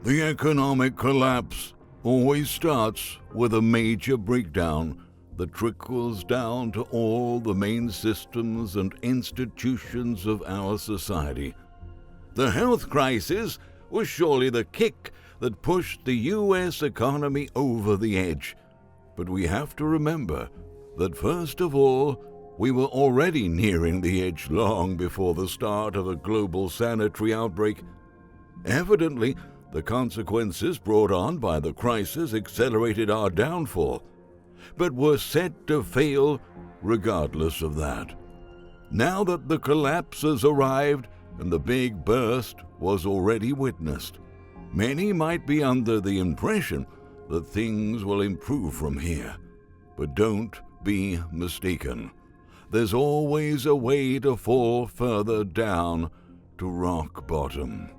The economic collapse always starts with a major breakdown that trickles down to all the main systems and institutions of our society. The health crisis was surely the kick that pushed the U.S. economy over the edge. But we have to remember that first of all, we were already nearing the edge long before the start of a global sanitary outbreak. Evidently, the consequences brought on by the crisis accelerated our downfall, but were set to fail regardless of that. Now that the collapse has arrived and the big burst was already witnessed, many might be under the impression that things will improve from here. But don't be mistaken. There's always a way to fall further down to rock bottom.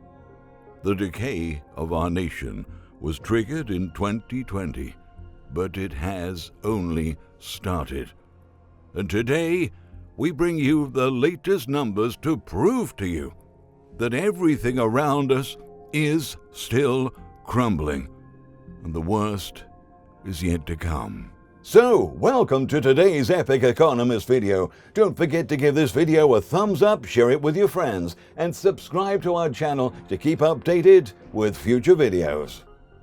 The decay of our nation was triggered in 2020, but it has only started. And today, we bring you the latest numbers to prove to you that everything around us is still crumbling, and the worst is yet to come. So, welcome to today's Epic Economist video. Don't forget to give this video a thumbs up, share it with your friends, and subscribe to our channel to keep updated with future videos.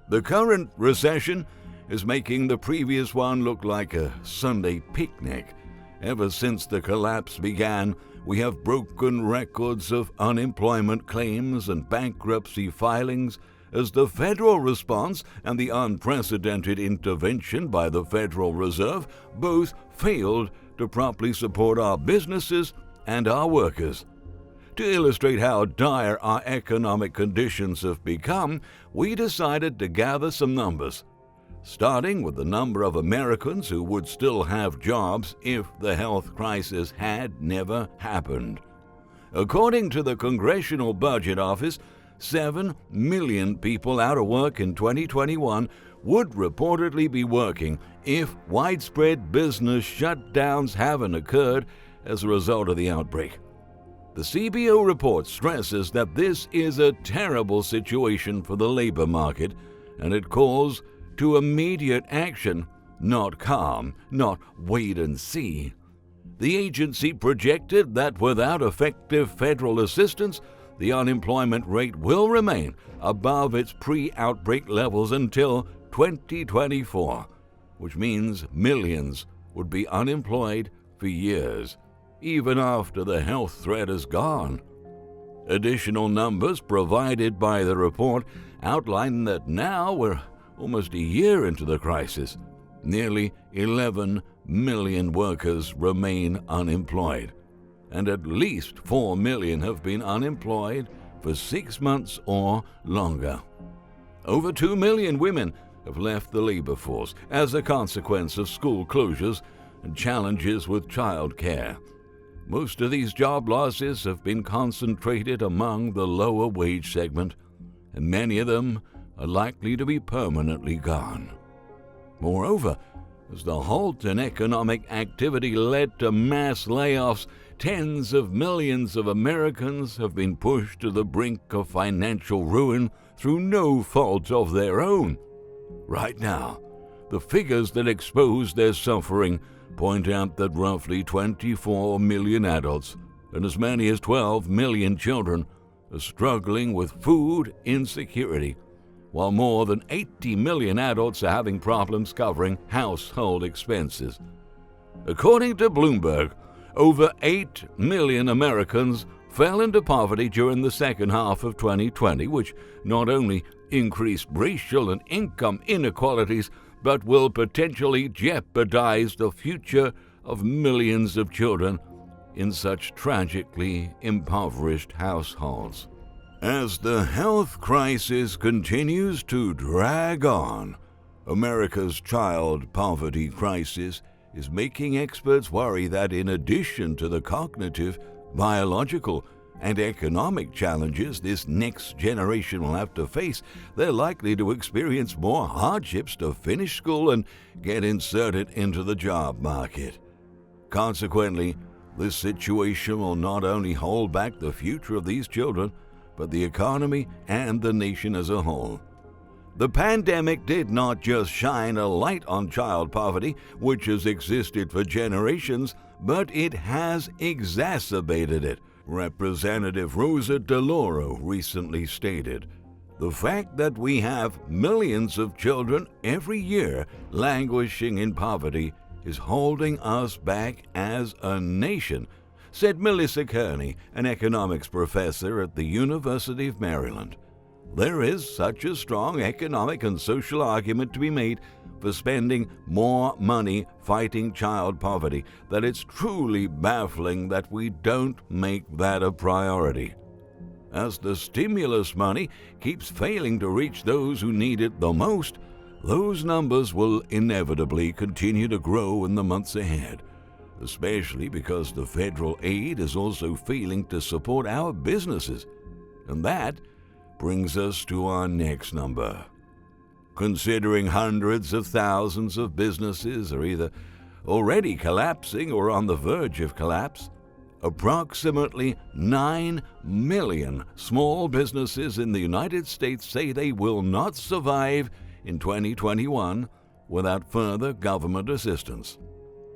The current recession is making the previous one look like a Sunday picnic. Ever since the collapse began, we have broken records of unemployment claims and bankruptcy filings as the federal response and the unprecedented intervention by the Federal Reserve both failed to properly support our businesses and our workers. To illustrate how dire our economic conditions have become, we decided to gather some numbers, starting with the number of Americans who would still have jobs if the health crisis had never happened. According to the Congressional Budget Office, 7 million people out of work in 2021 would reportedly be working if widespread business shutdowns haven't occurred as a result of the outbreak. The CBO report stresses that this is a terrible situation for the labor market, and it calls to immediate action, not calm, not wait and see. The agency projected that without effective federal assistance, the unemployment rate will remain above its pre-outbreak levels until 2024, which means millions would be unemployed for years, even after the health threat is gone. Additional numbers provided by the report outline that now we're almost a year into the crisis. Nearly 11 million workers remain unemployed, and at least 4 million have been unemployed for 6 months or longer. Over 2 million women have left the labor force as a consequence of school closures and challenges with child care. Most of these job losses have been concentrated among the lower wage segment, and many of them are likely to be permanently gone. Moreover, as the halt in economic activity led to mass layoffs, tens of millions of Americans have been pushed to the brink of financial ruin through no fault of their own. Right now, the figures that expose their suffering point out that roughly 24 million adults and as many as 12 million children are struggling with food insecurity, while more than 80 million adults are having problems covering household expenses. According to Bloomberg, over 8 million Americans fell into poverty during the second half of 2020, which not only increased racial and income inequalities, but will potentially jeopardize the future of millions of children in such tragically impoverished households. As the health crisis continues to drag on, America's child poverty crisis is making experts worry that in addition to the cognitive, biological, and economic challenges this next generation will have to face, they're likely to experience more hardships to finish school and get inserted into the job market. Consequently, this situation will not only hold back the future of these children, but the economy and the nation as a whole. The pandemic did not just shine a light on child poverty, which has existed for generations, but it has exacerbated it. Representative Rosa DeLauro recently stated, "The fact that we have millions of children every year languishing in poverty is holding us back as a nation," said Melissa Kearney, an economics professor at the University of Maryland. There is such a strong economic and social argument to be made for spending more money fighting child poverty that it's truly baffling that we don't make that a priority. As the stimulus money keeps failing to reach those who need it the most, those numbers will inevitably continue to grow in the months ahead, especially because the federal aid is also failing to support our businesses. And that brings us to our next number. Considering hundreds of thousands of businesses are either already collapsing or on the verge of collapse, approximately 9 million small businesses in the United States say they will not survive in 2021 without further government assistance.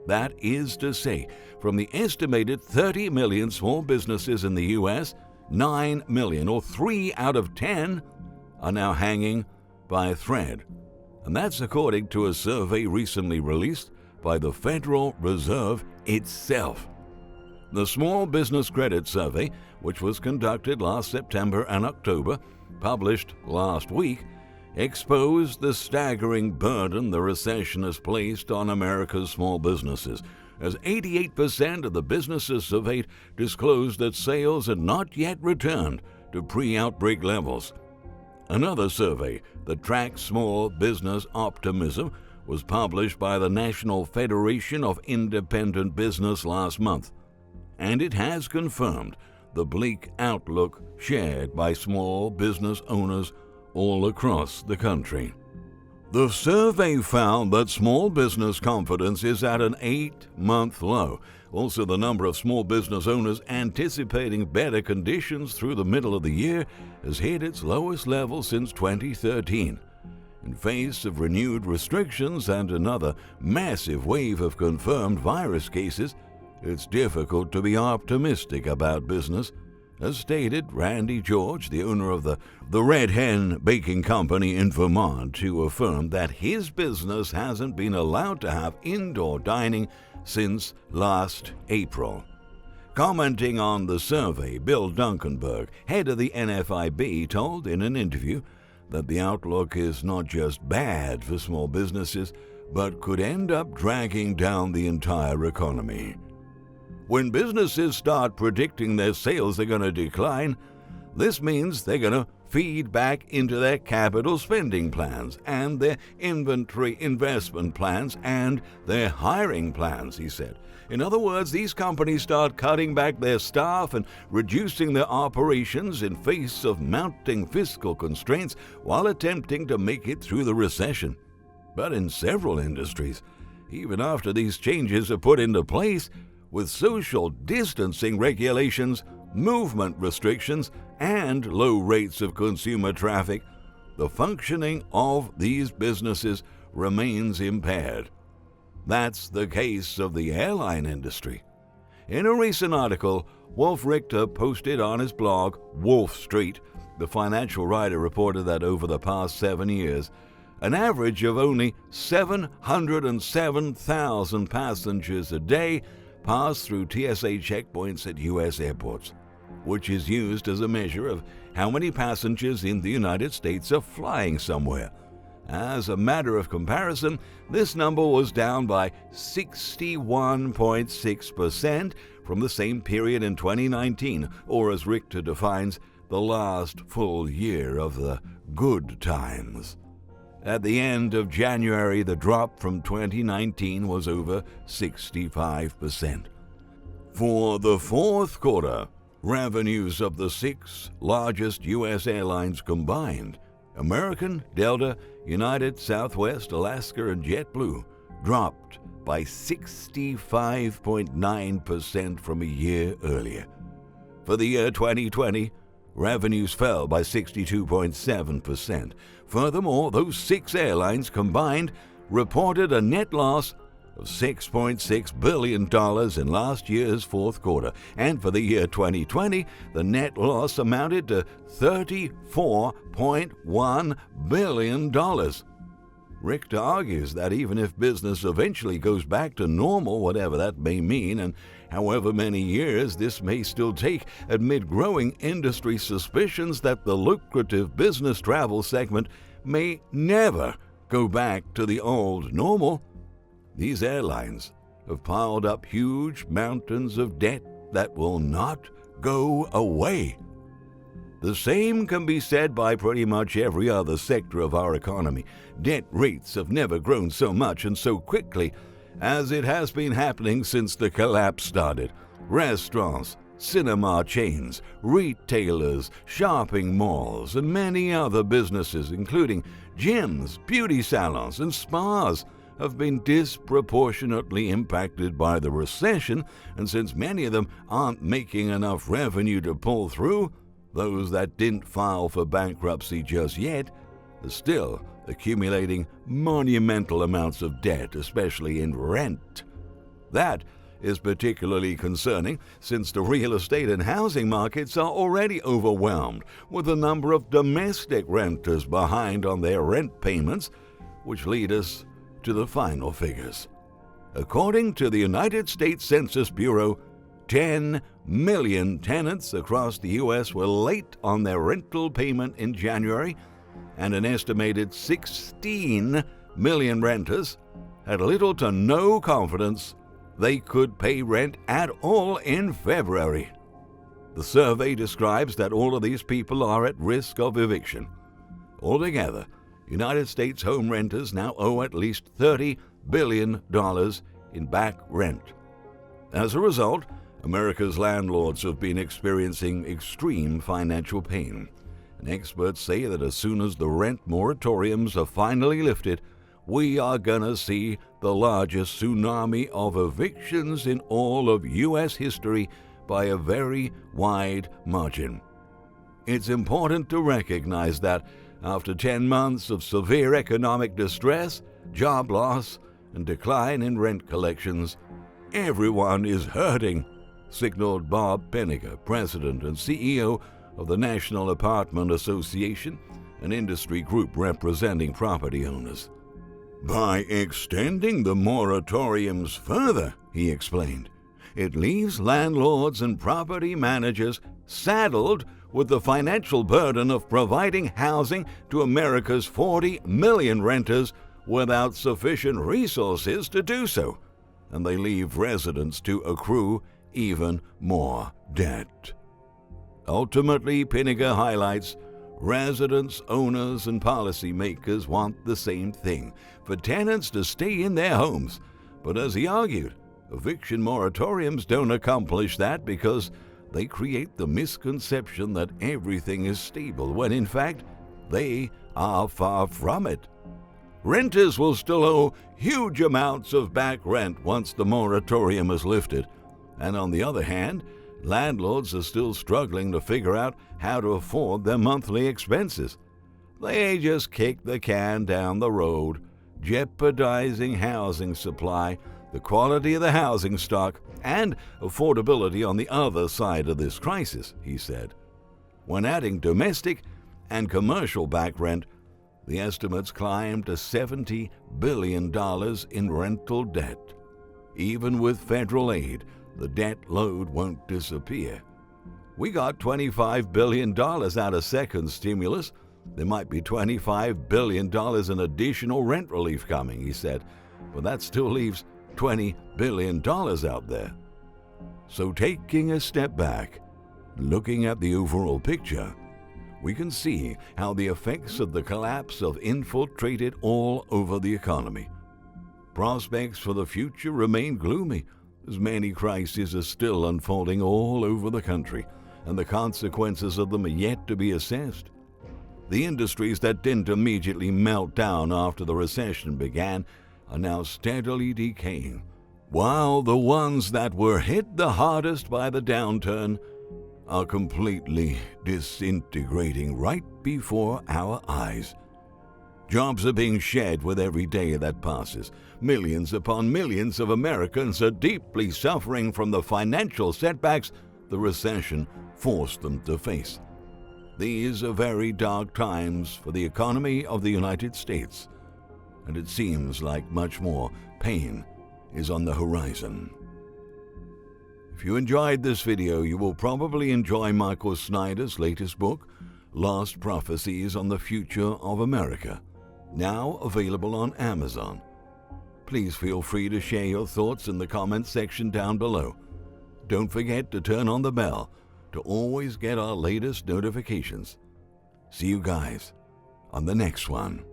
That is to say, from the estimated 30 million small businesses in the U.S., 9 million, or 3 out of 10, are now hanging by a thread. And that's according to a survey recently released by the Federal Reserve itself. The Small Business Credit Survey, which was conducted last September and October, published last week, exposed the staggering burden the recession has placed on America's small businesses, as 88% of the businesses surveyed disclosed that sales had not yet returned to pre-outbreak levels. Another survey that tracks small business optimism was published by the National Federation of Independent Business last month, and it has confirmed the bleak outlook shared by small business owners all across the country. The survey found that small business confidence is at an 8-month low. Also, the number of small business owners anticipating better conditions through the middle of the year has hit its lowest level since 2013. In face of renewed restrictions and another massive wave of confirmed virus cases, it's difficult to be optimistic about business. As stated, Randy George, the owner of the Red Hen Baking Company in Vermont, who affirmed that his business hasn't been allowed to have indoor dining since last April. Commenting on the survey, Bill Duncanberg, head of the NFIB, told in an interview that the outlook is not just bad for small businesses, but could end up dragging down the entire economy. When businesses start predicting their sales are going to decline, this means they're going to feed back into their capital spending plans and their inventory investment plans and their hiring plans, he said. In other words, these companies start cutting back their staff and reducing their operations in face of mounting fiscal constraints while attempting to make it through the recession. But in several industries, even after these changes are put into place, with social distancing regulations, movement restrictions, and low rates of consumer traffic, the functioning of these businesses remains impaired. That's the case of the airline industry. In a recent article, Wolf Richter posted on his blog, Wolf Street, the financial writer reported that over the past 7 years, an average of only 707,000 passengers a day pass through TSA checkpoints at U.S. airports, which is used as a measure of how many passengers in the United States are flying somewhere. As a matter of comparison, this number was down by 61.6% from the same period in 2019, or as Richter defines, the last full year of the good times. At the end of January, the drop from 2019 was over 65%. For the fourth quarter, revenues of the 6 largest U.S. airlines combined, American, Delta, United, Southwest, Alaska, and JetBlue, dropped by 65.9% from a year earlier. For the year 2020, revenues fell by 62.7%. Furthermore, those 6 airlines combined reported a net loss of $6.6 billion in last year's fourth quarter. And for the year 2020, the net loss amounted to $34.1 billion. Richter argues that even if business eventually goes back to normal, whatever that may mean, and however many years this may still take, amid growing industry suspicions that the lucrative business travel segment may never go back to the old normal, these airlines have piled up huge mountains of debt that will not go away. The same can be said by pretty much every other sector of our economy. Debt rates have never grown so much and so quickly as it has been happening since the collapse started. Restaurants, cinema chains, retailers, shopping malls, and many other businesses, including gyms, beauty salons, and spas, have been disproportionately impacted by the recession, and since many of them aren't making enough revenue to pull through, those that didn't file for bankruptcy just yet are still accumulating monumental amounts of debt, especially in rent. That is particularly concerning since the real estate and housing markets are already overwhelmed with a number of domestic renters behind on their rent payments, which lead us to the final figures. According to the United States Census Bureau, 10 million tenants across the U.S. were late on their rental payment in January, and an estimated 16 million renters had little to no confidence they could pay rent at all in February. The survey describes that all of these people are at risk of eviction. Altogether, United States home renters now owe at least $30 billion in back rent. As a result, America's landlords have been experiencing extreme financial pain, and experts say that as soon as the rent moratoriums are finally lifted, we are gonna see the largest tsunami of evictions in all of U.S. history by a very wide margin. It's important to recognize that after 10 months of severe economic distress, job loss, and decline in rent collections, everyone is hurting, signaled Bob Penninger, president and CEO of the National Apartment Association, an industry group representing property owners. By extending the moratoriums further, he explained, it leaves landlords and property managers saddled with the financial burden of providing housing to America's 40 million renters without sufficient resources to do so, and they leave residents to accrue even more debt. Ultimately, Penninger highlights, residents, owners, and policymakers want the same thing, for tenants to stay in their homes. But as he argued, eviction moratoriums don't accomplish that because they create the misconception that everything is stable, when in fact, they are far from it. Renters will still owe huge amounts of back rent once the moratorium is lifted, and on the other hand, landlords are still struggling to figure out how to afford their monthly expenses. They just kick the can down the road, jeopardizing housing supply, the quality of the housing stock, and affordability on the other side of this crisis, he said. When adding domestic and commercial back rent, the estimates climbed to $70 billion in rental debt. Even with federal aid, the debt load won't disappear. We got $25 billion out of second stimulus. There might be $25 billion in additional rent relief coming, he said, but that still leaves $20 billion out there. So taking a step back, looking at the overall picture, we can see how the effects of the collapse have infiltrated all over the economy. Prospects for the future remain gloomy, as many crises are still unfolding all over the country, and the consequences of them are yet to be assessed. The industries that didn't immediately melt down after the recession began are now steadily decaying, while the ones that were hit the hardest by the downturn are completely disintegrating right before our eyes. Jobs are being shed with every day that passes. Millions upon millions of Americans are deeply suffering from the financial setbacks the recession forced them to face. These are very dark times for the economy of the United States, and it seems like much more pain is on the horizon. If you enjoyed this video, you will probably enjoy Michael Snyder's latest book, Lost Prophecies on the Future of America, now available on Amazon. Please feel free to share your thoughts in the comments section down below. Don't forget to turn on the bell to always get our latest notifications. See you guys on the next one.